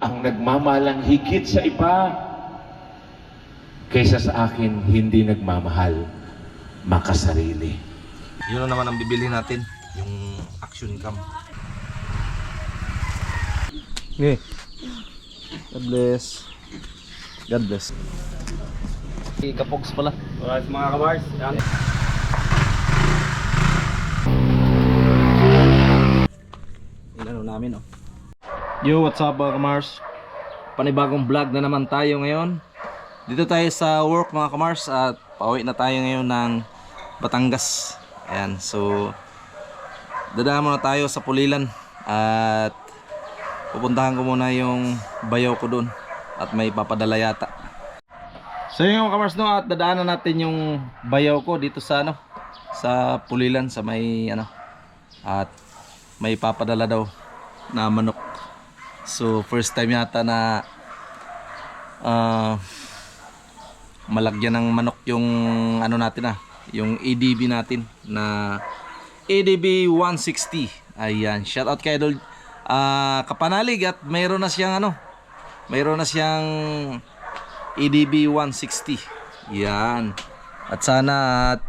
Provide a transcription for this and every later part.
ang nagmamahalang higit sa iba kaysa sa akin hindi nagmamahal makasarili. Yun naman ang bibili natin, yung action cam. Okay. God bless. God bless. Kapogs pala. Alright mga kamars, yan. Inano namin oh. Yo, what's up mga kamars? Panibagong vlog na naman tayo ngayon. Dito tayo sa work mga kamars at pauwi na tayo ngayon ng Batangas. Ayan, so dadaan muna tayo sa Pulilan at pupuntahan ko muna yung bayaw ko doon at may papadala yata. So yung mga kamars no, at dadaanan natin yung bayaw ko dito sa ano, sa Pulilan sa may ano, at may papadala daw na manok. So first time yata na malagyan ng manok yung ano natin yung ADB natin na ADB 160. Ayan, shout out kay Idol Kapanalig at mayroon na siyang ano, mayroon na siyang ADB 160. Yan. At sana at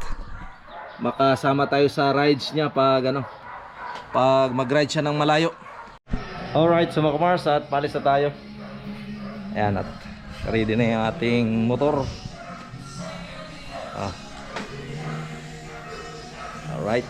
makasama tayo sa rides niya pag ano, pag mag-ride siya ng malayo. Alright, so mga kamars, at palis na tayo. Ayan, at ready na yung ating motor. Alright.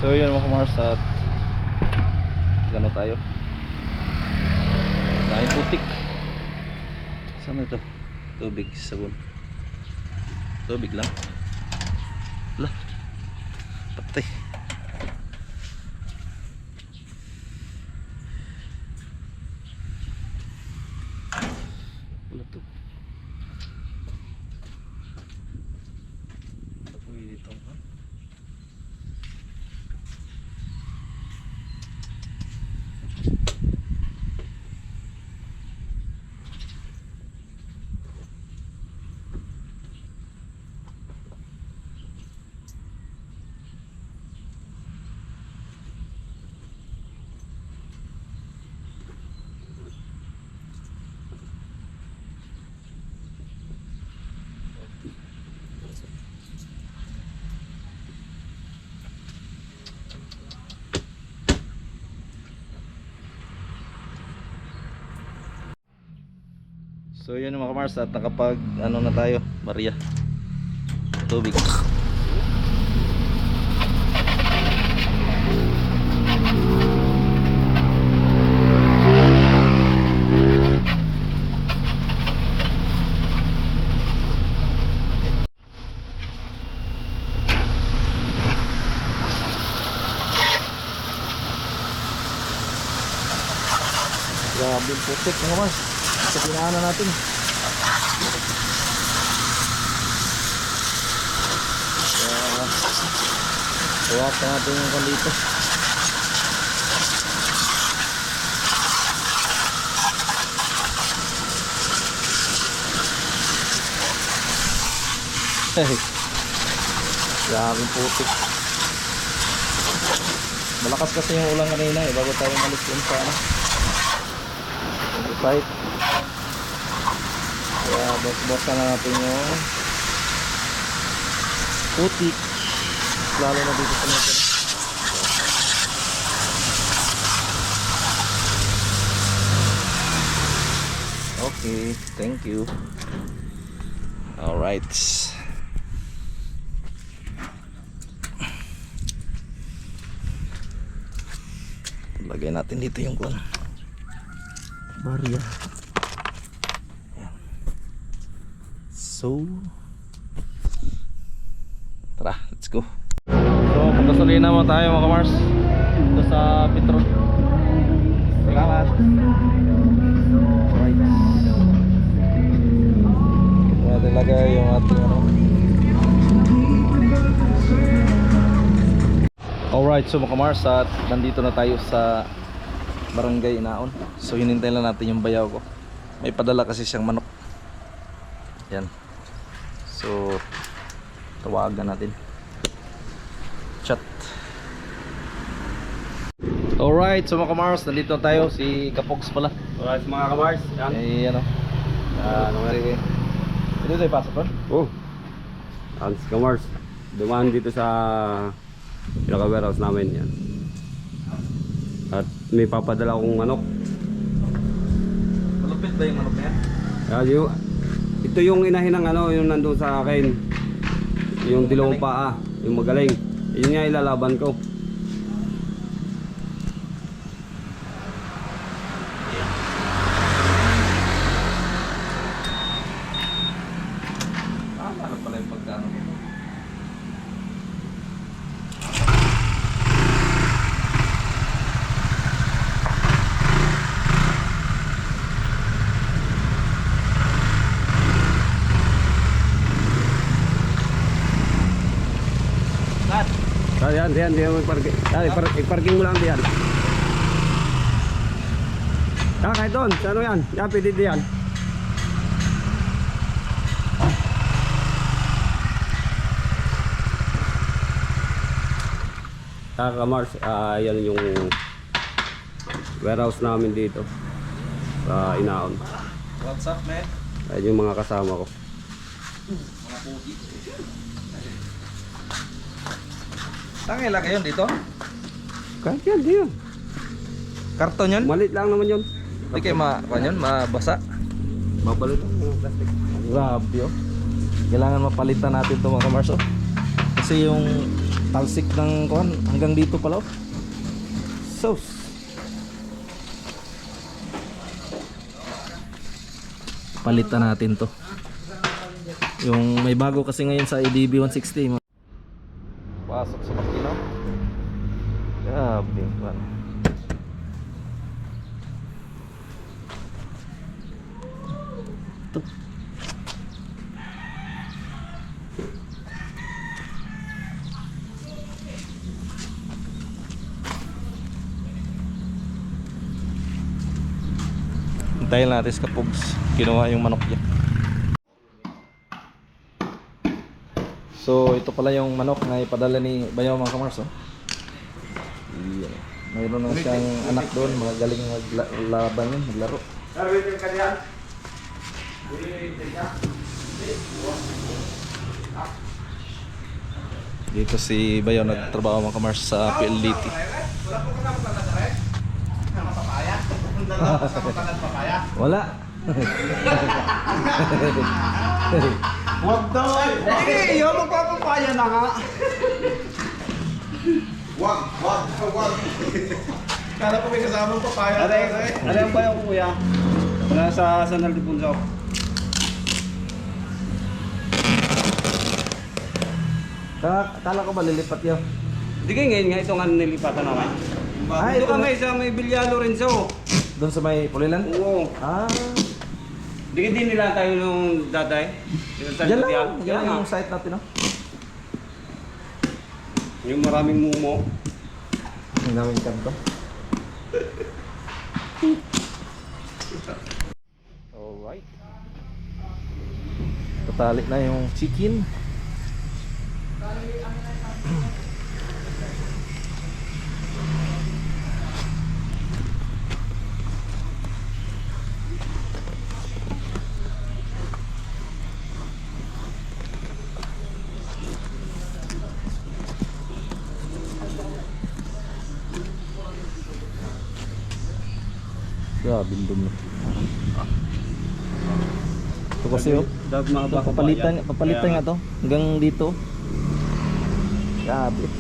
So yun mga kamars, at gano tayo dahil putik. Saan ito? Tubig, sabon. Tubig lang. Lah, patay. Wala to. Uy, dito ha. So yun mga kamars, at nakapag ano na tayo, Maria. Tubig. Grabe yung putik mga kamars. Sa pinaanan natin. Suwak na natin yung kan dito. Grabe putik. Malakas kasi yung ulan kanina bago tayo malis dun sa ano, site. Kaya boss-bossan na natin yung putik, lalo na dito sa natin. Okay, thank you. Alright, lagay natin dito yung kuwan, barya. So tara, let's go. So pagkasalina mo tayo mga kamars dito sa Petro. Salamat. Alright, talaga yung ating ano. Alright, so mga kamars, at nandito na tayo sa Barangay Inaon. So hinintay lang natin yung bayaw ko. May padala kasi siyang manok. Yan. So tawagan natin. Chat. Alright, so mga kamars, nandito tayo. Si Kapogs pala. Alright mga kamars, yan. Eh, ano? Sige. Dito tayo pasok doon? Oh, yan si kamars. Dumaan dito sa pinaka-warehouse namin yan. At may papadala akong manok. Malupit ba yung manok na yan? Ito yung inahin ng ano, yung nandun sa akin. Yung dilawang paa, yung magaling. Yun nga ilalaban ko. Ano pala yung pagkano? Yan, i-parking. I-parking mo lang diyan. Kahit doon, sa ano yan? Yan, pwede diyan. Kamars, yan yung warehouse namin dito sa Inaon. What's up, man? Ayan yung mga kasama ko. Mga pugi. Tangay lang yun dito? Kahit yan, diyan. Karton yun? Malit lang naman yun. Hindi kayo mabasa. Mabalot lang yung plastic. Grabe oh. Kailangan mapalitan natin ito mga kamars oh. Kasi yung talsik ng kuhan hanggang dito pala oh. Sus. Palitan natin to. Yung may bago kasi ngayon sa ADB 160. Pasok sa makina. Grabe man. Ito. Hintayin natin sa Kapogs. Kinuha yung manok niya. So ito pala yung manok na ipadala ni Bayaw mga kamars oh. Iyan. Mayroon na siyang anak doon, mga galing maglaban yun, maglaro. Dito si Bayaw nagtrabaho mga kamars sa PLDT. Wala. Wag daw! Hindi, yung magpapapaya na nga. Wag. Kala ko may kasamang papaya. Alam ba yung kuya? Wala sa San Ildefonso. Kala ko ba lilipat yun? Hindi kayo ngayon nga ito nga nilipatan namin. Ito kami sa may Villa Lorenzo. Doon sa may Pulilan? Oo. Ah. Hindi din nila tayo nung datay. Diyan lang yung site natin oh. Yung maraming mumo. Ang daming kanto. Alright. Tatali na yung chicken. Grabe dumi. Ito kasi oh. Papalitan nga to hanggang dito. Grabe.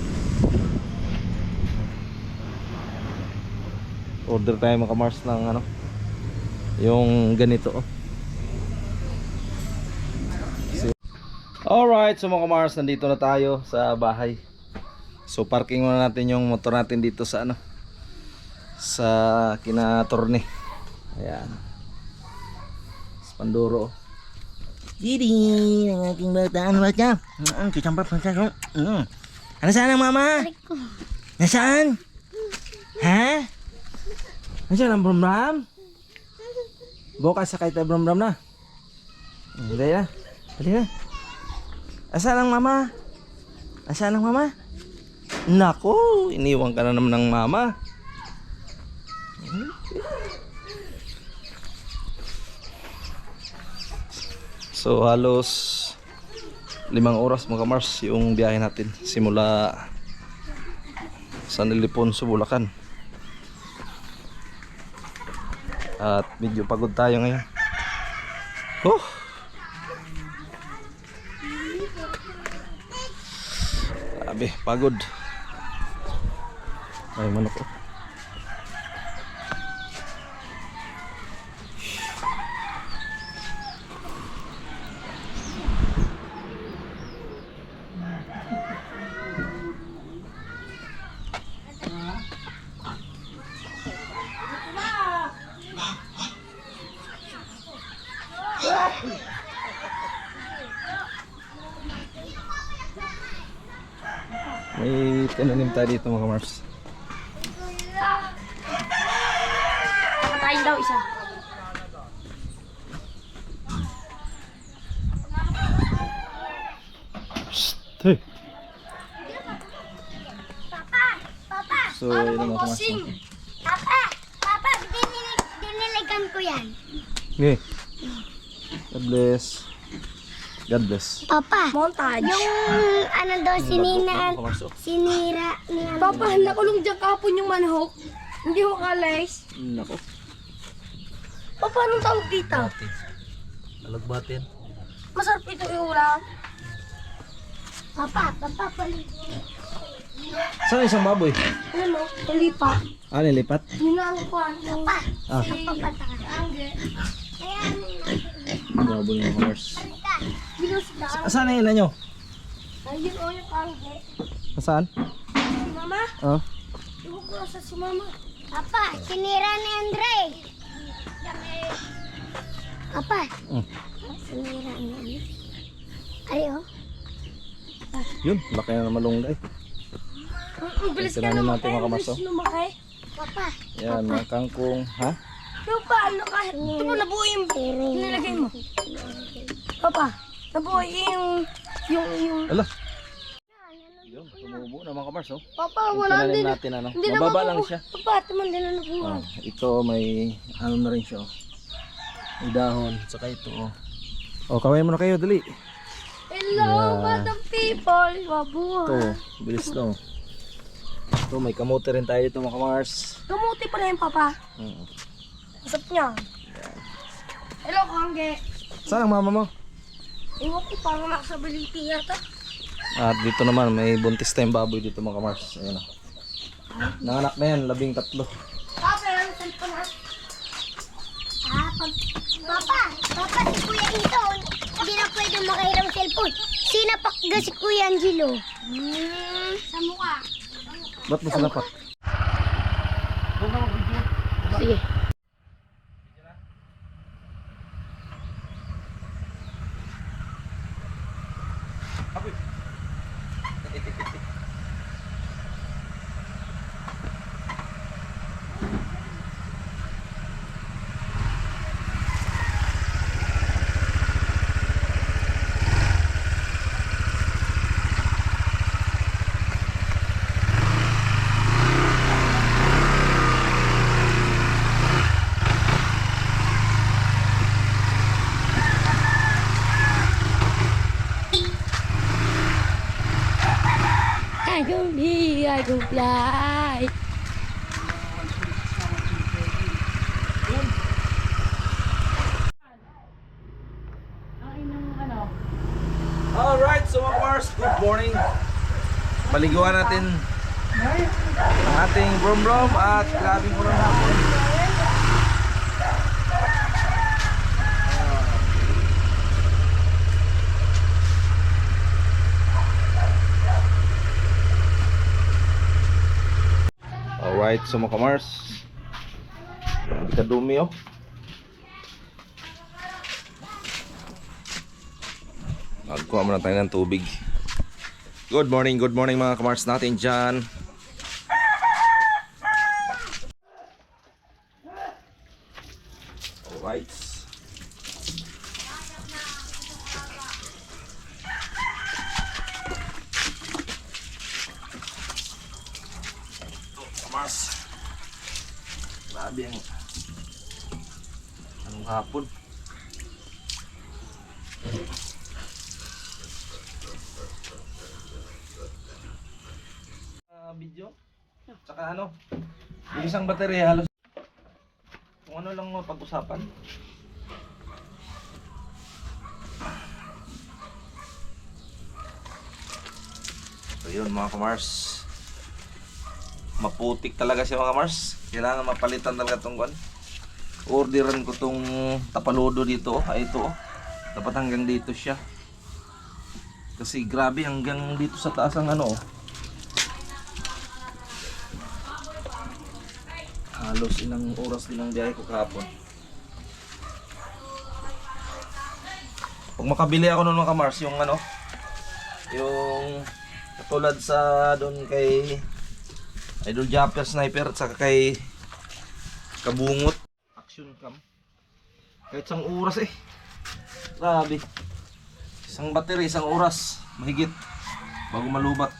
Order tayo mga kamars ng ano, yung ganito oh. Alright, so mga kamars, nandito na tayo sa bahay. So parking muna natin yung motor natin dito sa ano, sa kinatorne. Ayan. Sa Panduro. Didi, ang aking bata. Ano ba siya? Kisampa pa siya. Nasaan ang mama? Nasaan? Ha? Andiyan ang Bram. Bukas sakay tayo Bram na. Dali na. Dali na. Asan ang mama? Asan ang mama? Nako, iniwan ka na naman ng mama. So halos 5 oras mga Mars yung biyahe natin simula San Ildefonso, Bulacan. At medyo pagod tayo ngayon. Grabe, pagod. Ay, manok ko. May tinanim tayo dito mga Mars. Patayin daw isa. Hey. Papa, So, yun ang mga Mars. Papa, diniligan ko yan. Okay. God bless. God bless. Papa, montage. Yung ano daw sinira ni ano. Papa, nakulong dyan kapon yung manhok. Hindi mo kalis. Nako. Papa, anong tawag dito? Alagbatin. Masarap ito iulam. Papa, palit. Saan isang baboy? Ano mo? Talipa. Ah, nilipat? Yun na ang kuhan. Papa, Ah, baboy mga Mars. binusda. Saan ang ilan nyo? Ayun o yung kangge. Saan? Si Mama, Oh. iwan ko sa si Mama. Papa, sinira ni Andre. Papa, sinira ni Andre. Ay, oh. Yun, laki na ng malunggay. Ang bilis ka Tinanim naman natin mga Mars. lumaki. Papa, Yan, mga kangkong. Ha? yung pa, ano ka? Ito po, nabuo yung nilagay mo. Papa, nabuo yung... Ala. Yun, tumubo na mga Mars. Oh. Papa, Yung wala tinanim din. natin ano. Hindi na Mababa mabuo. lang siya. Papa, taman din na nabuo. Oh, ito may ano na rin siya. Oh. May dahon. Saka ito. Oh, kawain mo na kayo. Dali. Hello, Yeah. madam people. Mabuhay. Ito, bilis to. Ito, may kamote rin tayo dito mga Mars. Kamuti pa rin, Papa. Masap niya. Hello, Kangge. Saan ang mama mo? Iwan ko, parang nakasability yata. At dito naman, may buntis tayong baboy dito mga Mars. Ayan o. Nanganak na yan, 13. Papa, yung cellphone ha? Papa, si Kuya Ito, hindi na pwede makahiram cellphone. Sinapakga si Kuya Angelo. Sa mukha. Ba't mo sinapak? Sige. I can be, I can fly. Alright, so mga Mars, good morning. Maliguan natin ang ating brom-brom at grabing ulan hapon. Alright, so mga Mars, hindi ka dumi oh. Magkuha muna tayo ng tubig. Good morning mga kamars natin dyan. Whites. Mas grabe ang anong hapon. Video tsaka ano yung isang baterya halos kung ano lang mo pag-usapan. So yun mga kamars, maputik talaga siya mga kamars, kailangan mapalitan talaga itong kwan. Orderan ko tong tapaludo dito, ay ito dapat hanggang dito siya kasi grabe hanggang dito sa taas ang ano halos ilang oras din ang biyahe ko kahapon. Pag makabili ako nun mga kamars, yung ano, yung katulad sa doon kay Idol Japper Sniper at saka kay Kabungot Action Cam, kahit isang oras grabe, isang battery, isang oras mahigit bago malubat.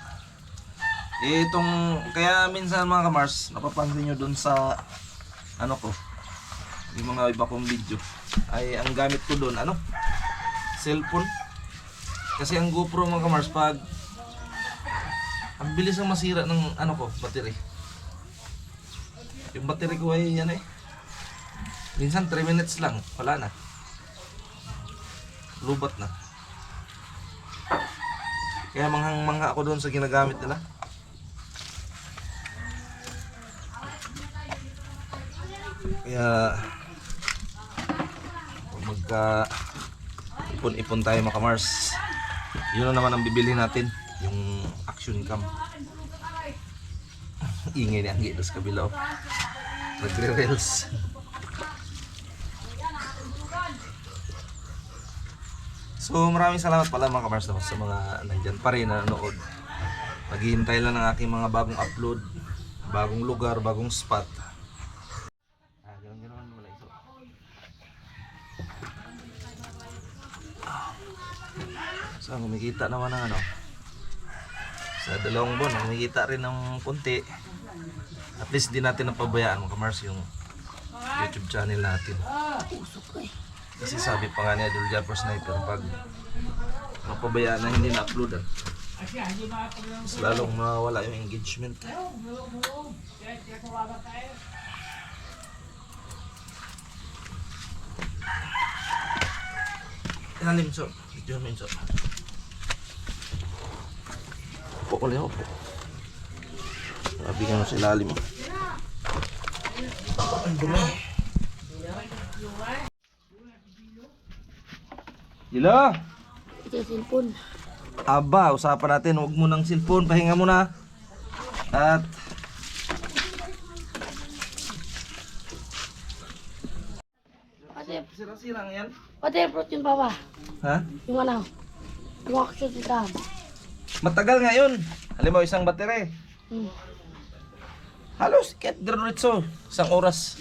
Itong, kaya minsan mga kamars, napapansin nyo dun sa ano ko, yung mga iba kong video, ay ang gamit ko dun, ano, cellphone. Kasi ang GoPro mga kamars, pag ang bilis ang masira ng ano ko, battery. Yung battery ko ay yan minsan 3 minutes lang, wala na, lubat na. Kaya manghang-mangha ako dun sa ginagamit nila. Kaya magka ipon-ipon tayo mga kamars, yun na naman ang bibili natin, yung Action Cam. Ingay ni Anggi doon sa kabila, nagre-reels. So maraming salamat pala mga kamars sa mga nandyan pa rin na nanood. Naghihintay lang ng aking mga bagong upload, bagong lugar, bagong spot. So kumikita naman ng ano, sa dalawang buwan kumikita rin ng konti. At least di natin napabayaan mga kamars yung YouTube channel natin. Kasi sabi pa nga ni Idol Japper Sniper, pag napabayaan na hindi na-uploadan, mas lalong mawala yung engagement. Ilalim so, video mo so. Upo ulit ako. Sabi ka mo sa ilalim. Ay, dumi. Dila! Ito yung cellphone. Aba, usapan natin. Huwag mo ng cellphone. Pahinga muna. At sira-sira nga yan. Waterproof yun, Papa. Ha? Yung ano, yung action kita. Matagal nga yun. Halimbawa isang batere. Halos, kahit diretso. Isang oras.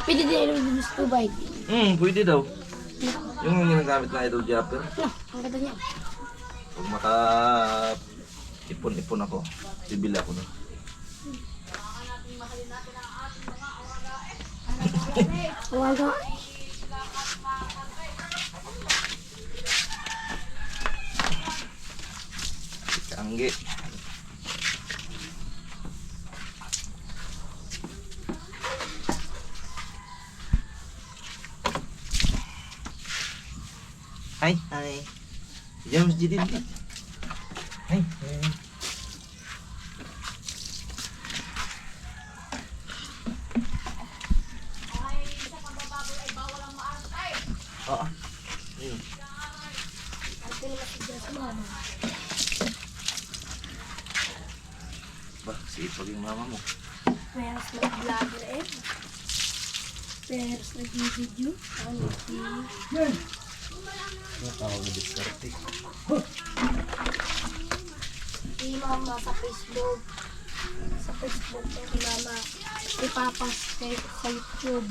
Pwede din yung sa tubig. Pwede daw. Yung ginagamit na Idol Japper. No, ang ganda niya. Pag maka ipon-ipon ako, bibili ako nun. Waga. Anggi. Hai, hai. Jangan masjid ini. Hai, hai. Oo. Ba, sipag yung mama mo. Meron nag-vlogger Meron nag-video. Tawag na diskarte. Si mama sa Facebook. sa Facebook kay Mama, kay Papa, sa YouTube.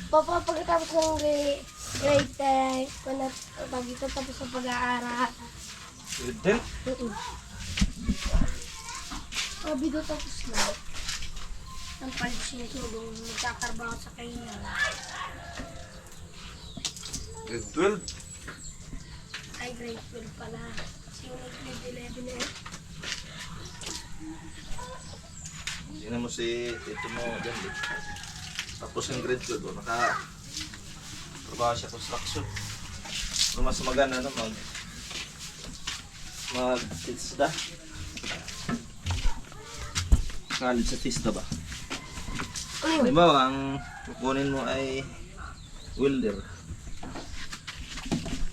Papa, pagkatapos ng grade 10, pag ito tapos sa pag-aaral. Then, Sabi doon tapos na. Ang palisin ko doon, magkakarbaho sa kanya. grade 12. Ay, grade 12 pala. Kasi yung grade 11 na yun. Tingnan mo si ito mo dyan. Tapos yung grade 12, trabaho siya construction. Pero mas maganda ano, mag-tisda. College sa tisda ba? Halimbawa, ang kukunin mo ay welder.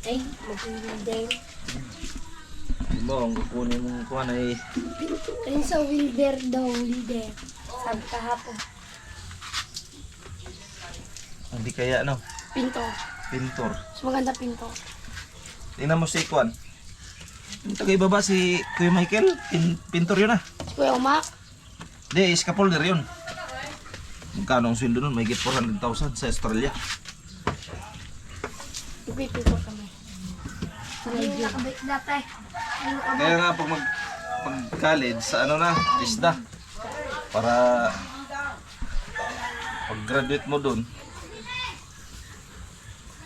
Ay, mag-wilder. Halimbawa, ang kukunin mong kuhan ay Ayun sa wilder daw, wilder. Sabi kahapon. hindi kaya ano, Pinto. pintor. Mas maganda pinto. Tingnan mo si Kwan. Yung tagay-baba si Kuya Michael, pintor yun ah. Si Kuya Umak. Hindi, scaffolder yun. Magkano ang sweldo nun? May 400,000 sa Australia. Ipipito kami. Hindi nakabait dati. Kaya nga pag college sa ano na, TISDA. Para pag graduate mo dun,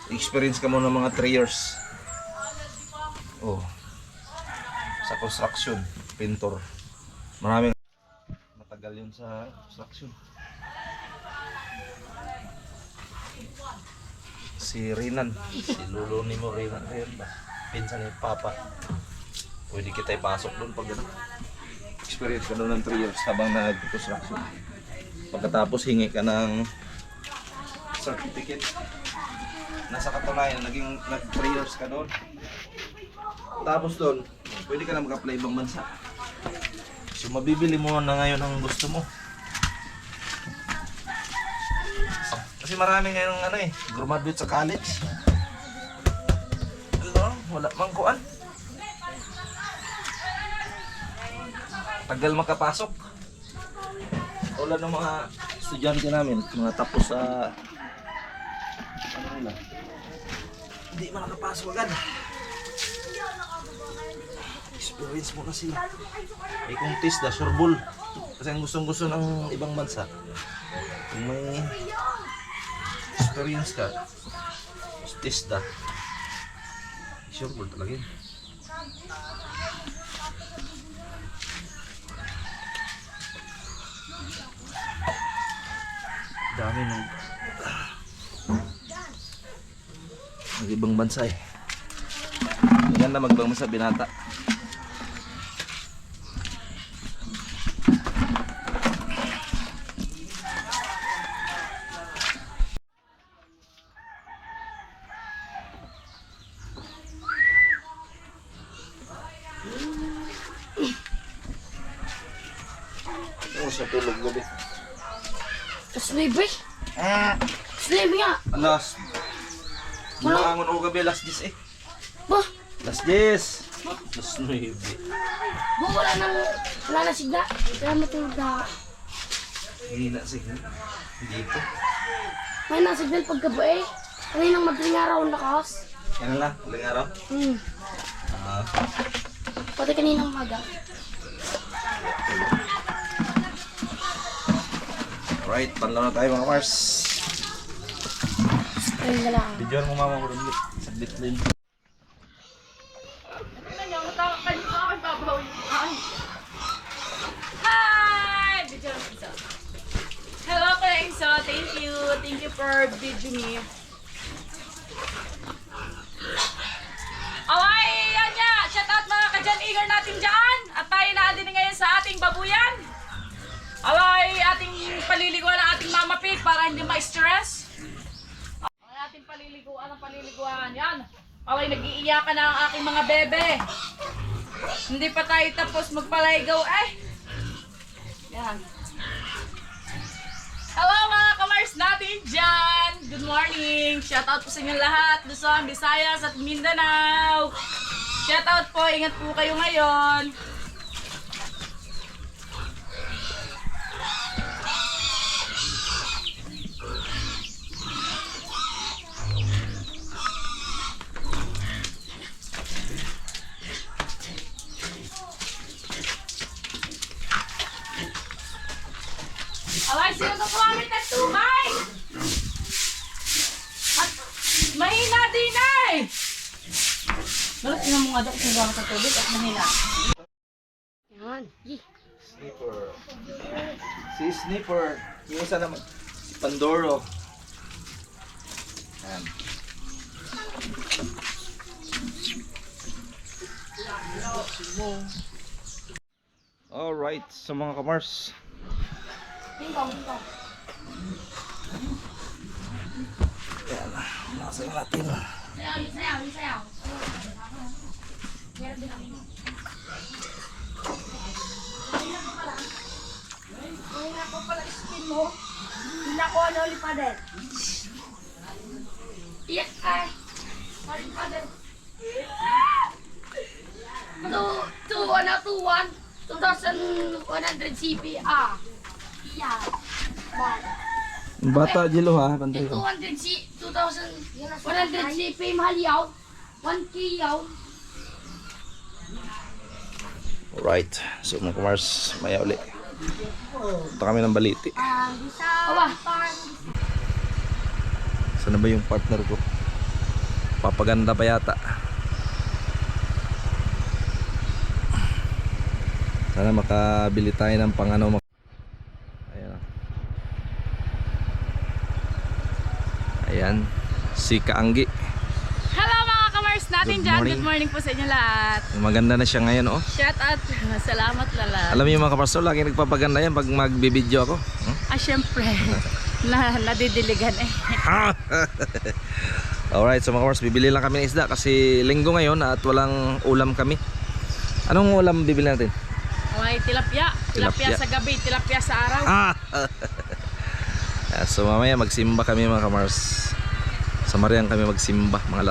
experience ka mo ng mga 3 years. Oh. Sa construction, pintor. Maraming matagal yun sa construction. Si Rinan, si Lolo ni mo Rinan ba? Pinsan ni Papa. Pwede kita ipasok doon pag ano. Experience ka doon ng 3 years habang nag-construction. Pagkatapos hingi ka ng certificate. Nasa katunayan, nag 3 years ka doon. Tapos doon, pwede ka na mag-apply ibang bansa. So mabibili mo na ngayon ang gusto mo. Kasi marami ngayong ano graduate sa college. Wala mang kuan. Tagal makapasok. Wala ng mga estudyante namin, mga tapos sa ano nila. Hindi man nakapasok agad. Experience mo na sila. May contest na, sureball. Kasi ang gustong-gusto ng ibang bansa, kung may experience ka, test na. Sureball talaga yun. Dami ng ibang bansa eh. Maganda magbang sa binata. Ano sa tulog gabi? Sleepy? Sleepy nga. Alas. Bumangon ako gabi, alas 10 eh. Bah, Alas 10. Alas 9. wala na sigla. Kaya matulog na ako. Hindi na signal. Dito. May nasignal pagkabuhi. Kaninang madaling araw ang lakas. Yan lang, uling araw. Pati kaninang maga. Right, panlaw na tayo mga Mars. Ayun na lang. Videoan mo mama ko rin. Saglit din. Hi! Video lang isa. Hello, Kengso. Thank you. Thank you for video me. Alay, yan niya. Shout out mga ka-Jan Eager natin dyan. At tayo na din ngayon sa ating babuyan. Alay, ating paliliguan ang ating mama pig para hindi ma-stress. Alay, ating paliliguan ang paliliguan. Yan. Alay, nag-iiyakan na ang aking mga bebe. Hindi pa tayo tapos magpalaigaw eh. Yan. Hello mga kamars natin dyan! Good morning! Shoutout po sa inyo lahat, Luzon, Visayas at Mindanao! Shoutout po, ingat po kayo ngayon! Alay, sino ito kumamit ng tubay? At mahina din ay! Balat sino mo nga daw kung gawin sa tubig at mahina. Si Snipper. Yung isa naman, si Pandoro. Ayan. Alright, so mga kamars. Ayan, nasa natin. Hindi ako ano lipadet. Yes, ay. Lipadet. 2,100 CP. Yeah. Bata Jilo ha, pantay ko. 2,100 CP mahal yaw. 1K yaw. Alright, so mga kamars, maya uli. Punta kami ng Baliti. Saan na ba yung partner ko? Papaganda pa yata. Sana makabili tayo ng pang-ano. Ayan. Ayan, si Kaanggi. Hello mga kamars natin Good dyan! morning. Good morning po sa inyo lahat! Maganda na siya ngayon oh. Shoutout! Salamat lahat! Alam niyo mga kaparso, laging nagpapaganda yan pag magbibideo ako. Syempre, nadidiligan eh. Alright, so mga kaparso, bibili lang kami ng isda kasi linggo ngayon at walang ulam kami. Anong ulam bibili natin? Okay, tilapia. Tilapia Tilapia. sa gabi, tilapia sa araw. So mamaya magsimba kami mga kamars. Sa Marian kami magsimba mga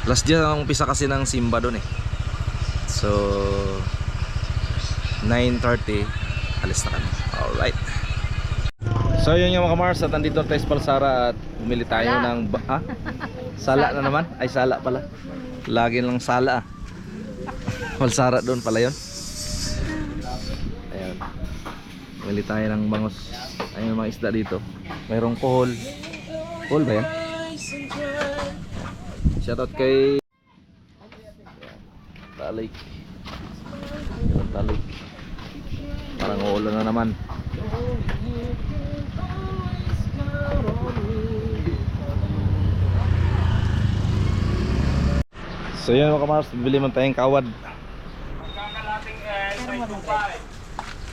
last year ang umpisa kasi ng simba doon eh. So 9:30 alis na kami. Alright. So yun yung mga kamars, at nandito tayo sa Palsara at bumili tayo ng sala na naman. Ay sala pala. Lagi lang sala ah. Palsara doon pala yun. Ayan. Bumili tayo ng bangus. Ayun yung mga isda dito. Mayroong kohol. Kohol ba yan? Shoutout kay Talik. Talik. Parang uulan na naman. So yun mga kamars, bibili man tayong kawad.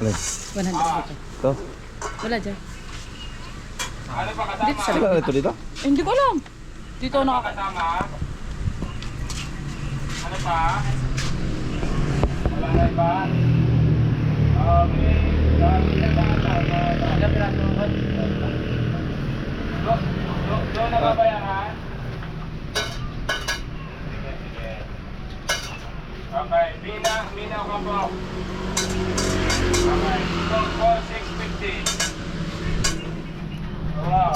Alin? 100 dito. Ito? Wala dyan. Dito sa Sila ito dito? hindi ko alam. Dito ako nakakasama. Ano pa? Wala na iba? Okay. Doon na babayaran? Sige. Okay, minaw ka po. Okay, 4,650. Wow.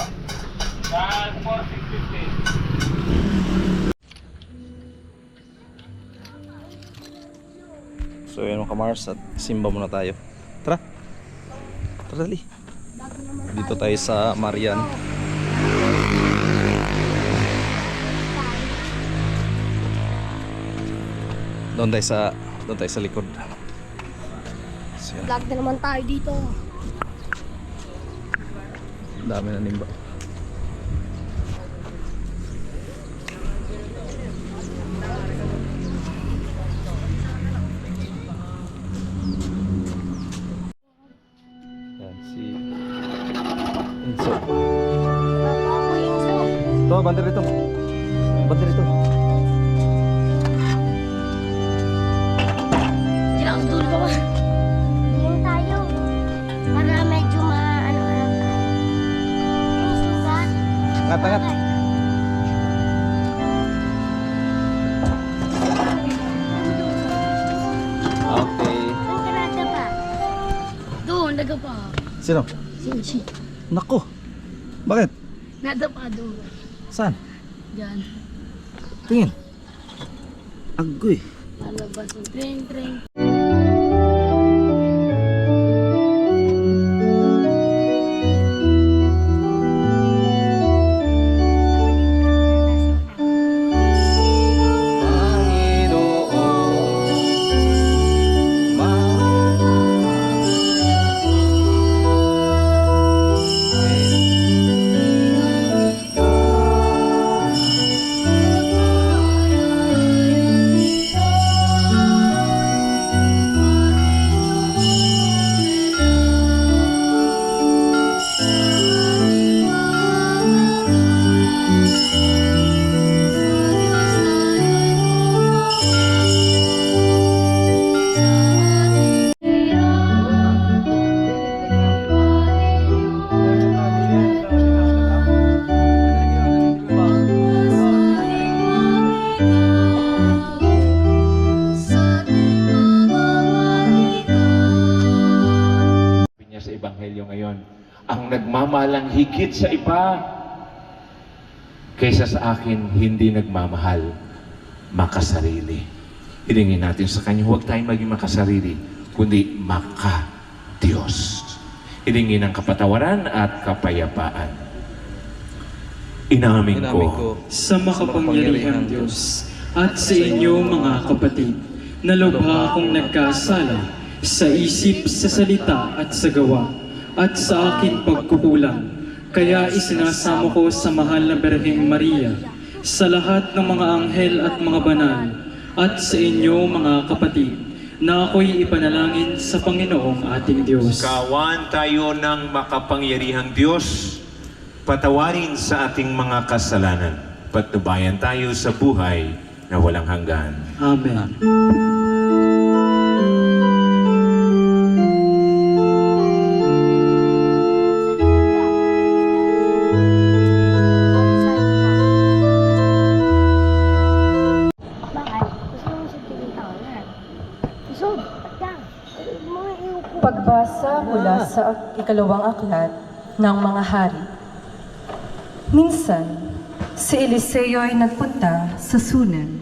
Saan 4,650? So yun mga kamars, at simba muna tayo. Tara. Tara dali. Dito tayo sa Marian. Doon tayo sa likod. So, yan. Vlog na naman tayo dito. Dami na nimba. Yan si Enzo. Ito, bandir dito. Bandir dito. Kailangan doon ka ba? Tingin tayo. Angat. Okay. Doon ka nada pa. Doon, naga pa. Sino? Si. Nako. Bakit? Nada pa doon. Saan? Diyan. Tingin. Agoy. Palabas ng train. niya sa Ebanghelyo ngayon, ang nagmamahalang higit sa iba kaysa sa akin, hindi nagmamahal, makasarili. Hilingin natin sa Kanya, huwag tayong maging makasarili, kundi maka-Diyos. Hilingin ang kapatawaran at kapayapaan. Inamin ko sa makapangyarihang Diyos at sa inyo mga kapatid, na lubha akong nagkasala sa isip, sa salita at sa gawa, at sa aking pagkukulang. Kaya isinasamo ko sa mahal na Birheng Maria, sa lahat ng mga anghel at mga banal, at sa inyo mga kapatid, na ako'y ipanalangin sa Panginoong ating Diyos. Kawan tayo ng makapangyarihang Diyos, patawarin sa ating mga kasalanan, patnubayan tayo sa buhay na walang hanggan. Amen. Pagbasa mula sa ikalawang aklat ng mga hari. Minsan, si Eliseo ay nagpunta sa Sunem.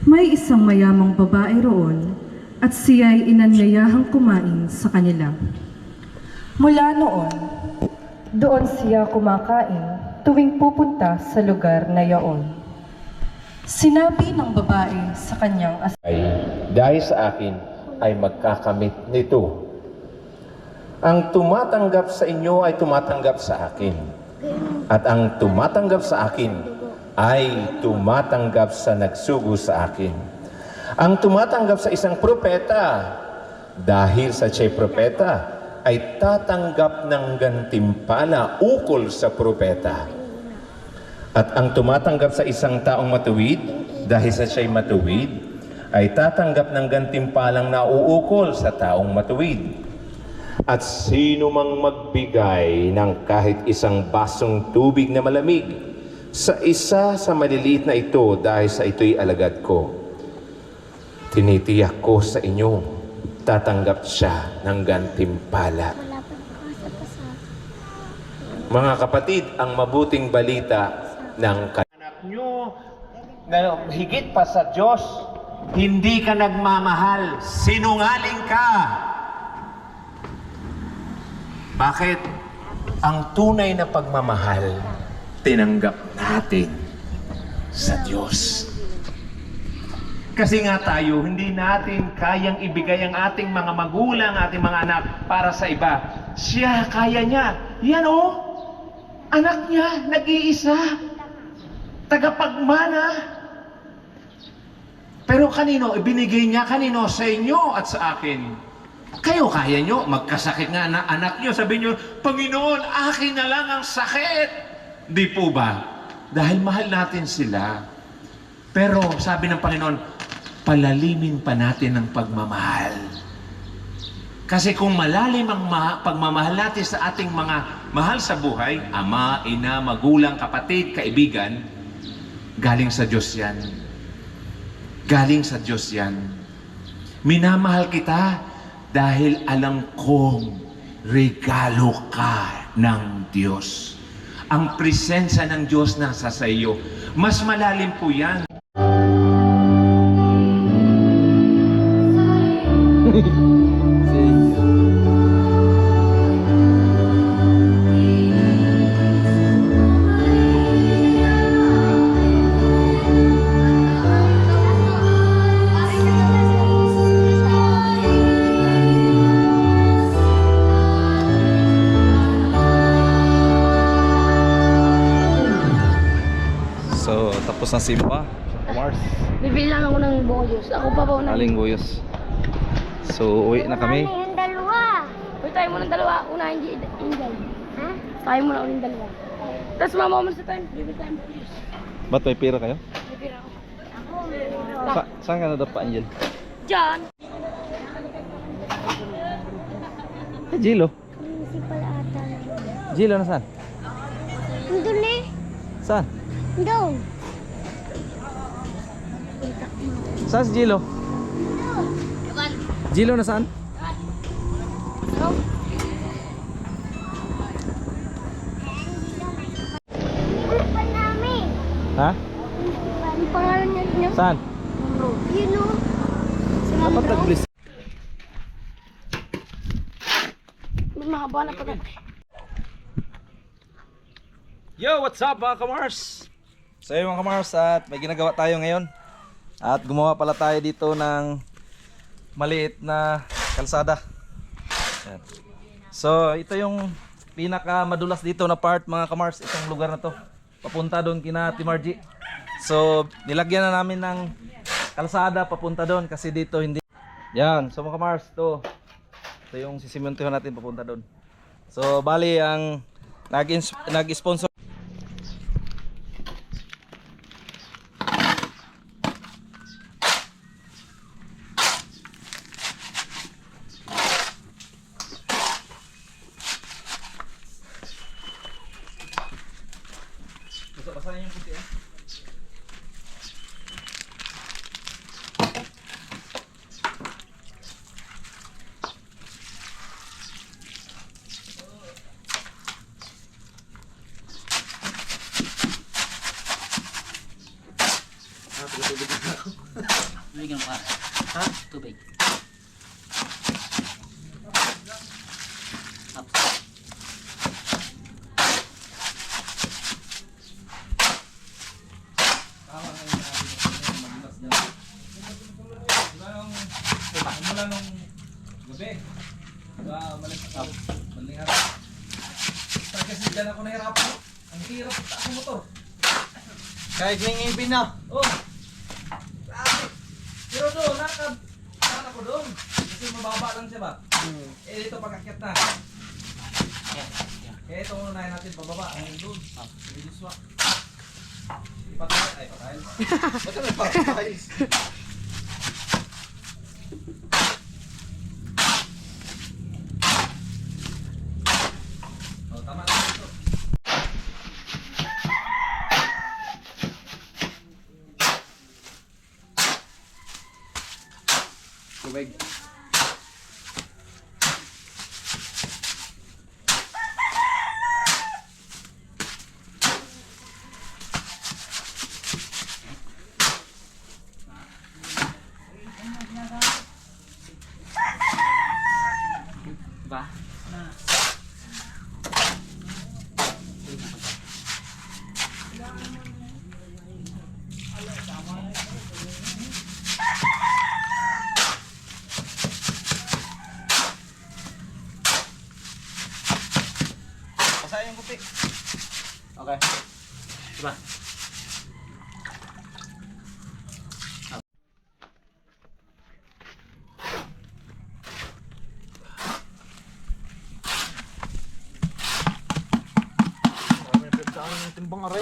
May isang mayamang babae roon at siya ay inanyayahang kumain sa kanila. Mula noon, doon siya kumakain tuwing pupunta sa lugar na yaon. Sinabi ng babae sa kanyang dahil sa akin ay magkakamit nito. Ang tumatanggap sa inyo ay tumatanggap sa akin. At ang tumatanggap sa akin ay tumatanggap sa nagsugo sa akin. Ang tumatanggap sa isang propeta, dahil sa siya'y propeta, ay tatanggap ng gantimpala ukol sa propeta. At ang tumatanggap sa isang taong matuwid, dahil sa siya'y matuwid, ay tatanggap ng gantimpalang nauukol sa taong matuwid. At sino mang magbigay ng kahit isang basong tubig na malamig sa isa sa maliliit na ito dahil sa ito'y alagad ko, tinitiyak ko sa inyo, tatanggap siya ng gantimpala. Mga kapatid, ang mabuting balita ng anak nyo na higit pa sa Diyos, hindi ka nagmamahal, sinungaling ka. Bakit? Ang tunay na pagmamahal, tinanggap natin sa Diyos. Kasi nga tayo, hindi natin kayang ibigay ang ating mga magulang, ating mga anak para sa iba. Siya, kaya niya. Yan o, anak niya, nag-iisa, tagapagmana. Pero kanino? Ibinigay niya kanino? Sa inyo at sa akin. Kayo kaya nyo, magkasakit nga na anak nyo, sabi nyo, Panginoon, akin na lang ang sakit. Di po ba? Dahil mahal natin sila. Pero sabi ng Panginoon, palalimin pa natin ang pagmamahal. Kasi kung malalim ang pagmamahal natin sa ating mga mahal sa buhay, ama, ina, magulang, kapatid, kaibigan, galing sa Diyos yan. Galing sa Diyos yan. Minamahal kita dahil alam kong regalo ka ng Diyos. Ang presensya ng Diyos nasa sa iyo. Mas malalim po yan. So, tapos na simba. Mars, Bibili lang ako ng buyos. Ako pa po na. aling buyos. So, uwi na kami. Yung dalawa. Uy, tayo muna ng dalawa. Unahin yung Inday. Ha? Tayo muna ulit dalawa. Tapos mama mo sa time. Bibili tayo ng buyos. Ba't may pira kayo? Bibili ako. Ako, meron. Saan ka nadapa, Angel? Diyan. Jilo. Municipal ata. Jilo na saan? Doon eh. Saan? Doon. Saan si Jilo? Jilo na saan? No? Municipal namin. Ha? Ano pangalan niya? Saan? Yun o. Dapat nag-bliss. May mahaba na pag... Yo, what's up mga kamars? So yun mga kamars, at may ginagawa tayo ngayon. At gumawa pala tayo dito ng maliit na kalsada. Yan. So ito yung pinaka madulas dito na part mga kamars, itong lugar na to. Papunta doon kina Timarji. So nilagyan na namin ng kalsada papunta doon kasi dito hindi. Yan, so mga kamars, ito yung sisimentohan natin papunta doon. So bali ang nag-sponsor basahin yung puti eh. Bigyan mo ka. Ha? Tubig. Mula nung gabi, maling harap. Kasi dyan ako nahirapan. Ang hirap sa motor. Kahit ngingipin na. Oh! Grabe! Pero doon, nakakab ako doon. Kasi mababa lang siya ba? Eh dito pagkakyat na. Kaya ito unahin natin pababa. Ang doon. Reduce wa. Ipatay. Ay, patay. Ba't may patay? Oh, tama na ito. Tubig. Ba? Basahin yung puti. Okay. Diba? Timbang aray.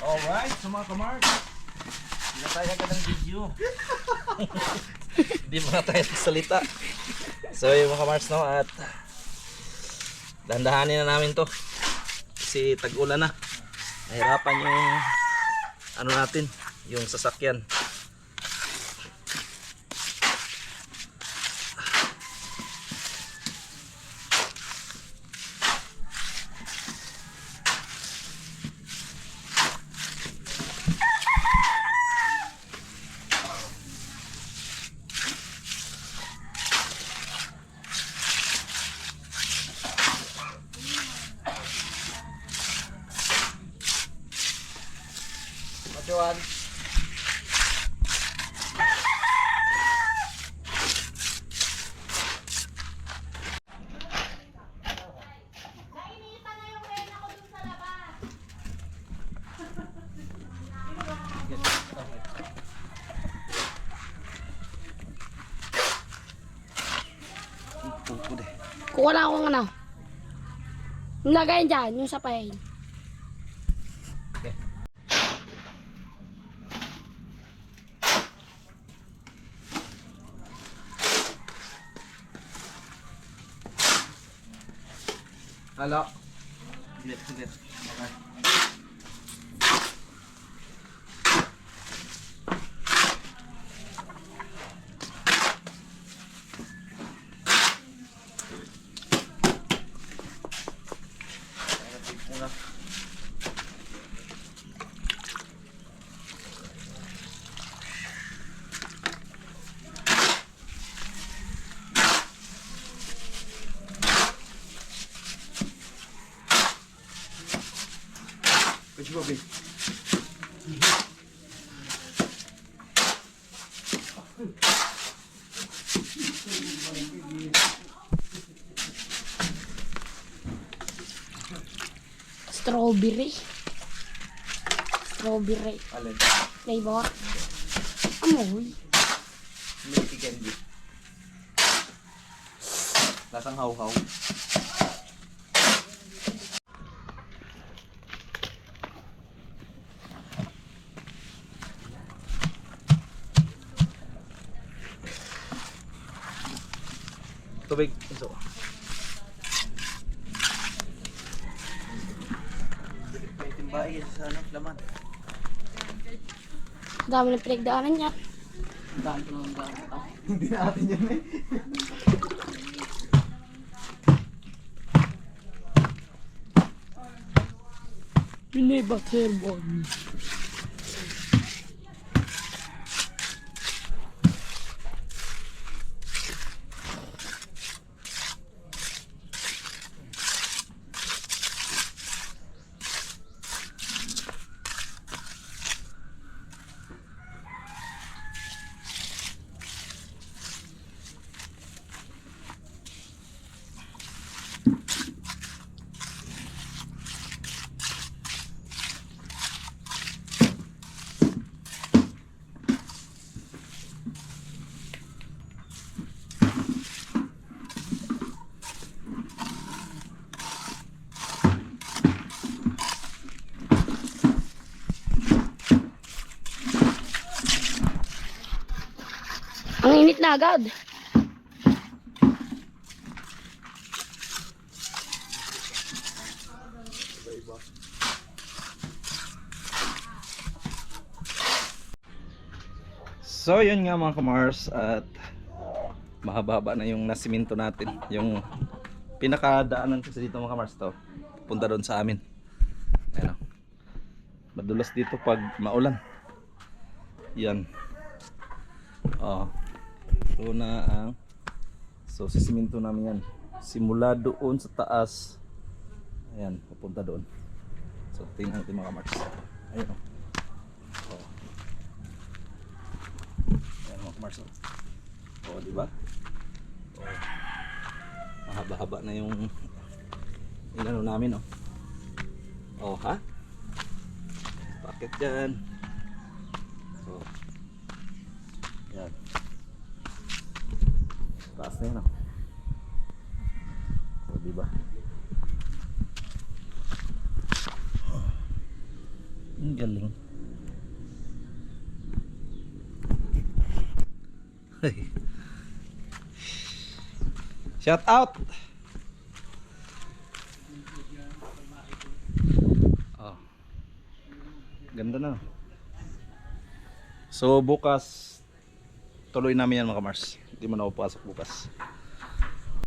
Alright, so mga kamars, hindi na tayo agad ng video. Hindi mga tayo nagsalita. So yung mga Mars, no, at dandahanin na namin to kasi tag-ulan na. Nahirapan yung ano natin, yung sasakyan. Majuan. Kuha lang akong ano. Yung lagayin dyan, yung sapayin. Halo. Sige. Okay. Strawberry. Alin? Flavor. Amoy. Milky candy. Lasang haw-haw. Tubig. Iso. May timbahin sa ano, laman. Dami ng pinagdaanan niya. Hindi natin yan eh. Bineba turbon. Ang init na agad. So yun nga mga kamars, at mahaba na yung nasiminto natin. Yung pinakadaanan kasi dito mga kamars, to punta doon sa amin. Ayan o. Madulas dito pag maulan. Yan. So na ang sisiminto namin yan simula doon sa taas. Ayan, papunta doon. So tingnan natin mga kamars. Ayun o. Ayan mga kamars o. Diba? Mahaba-haba na yung inano namin o. Ha? Bakit dyan? So yan. Taas na yan o, diba? Ang galing. Shout out. Oh. Ganda na. So bukas tuloy namin yan mga kamars. Hindi man ako pasok bukas.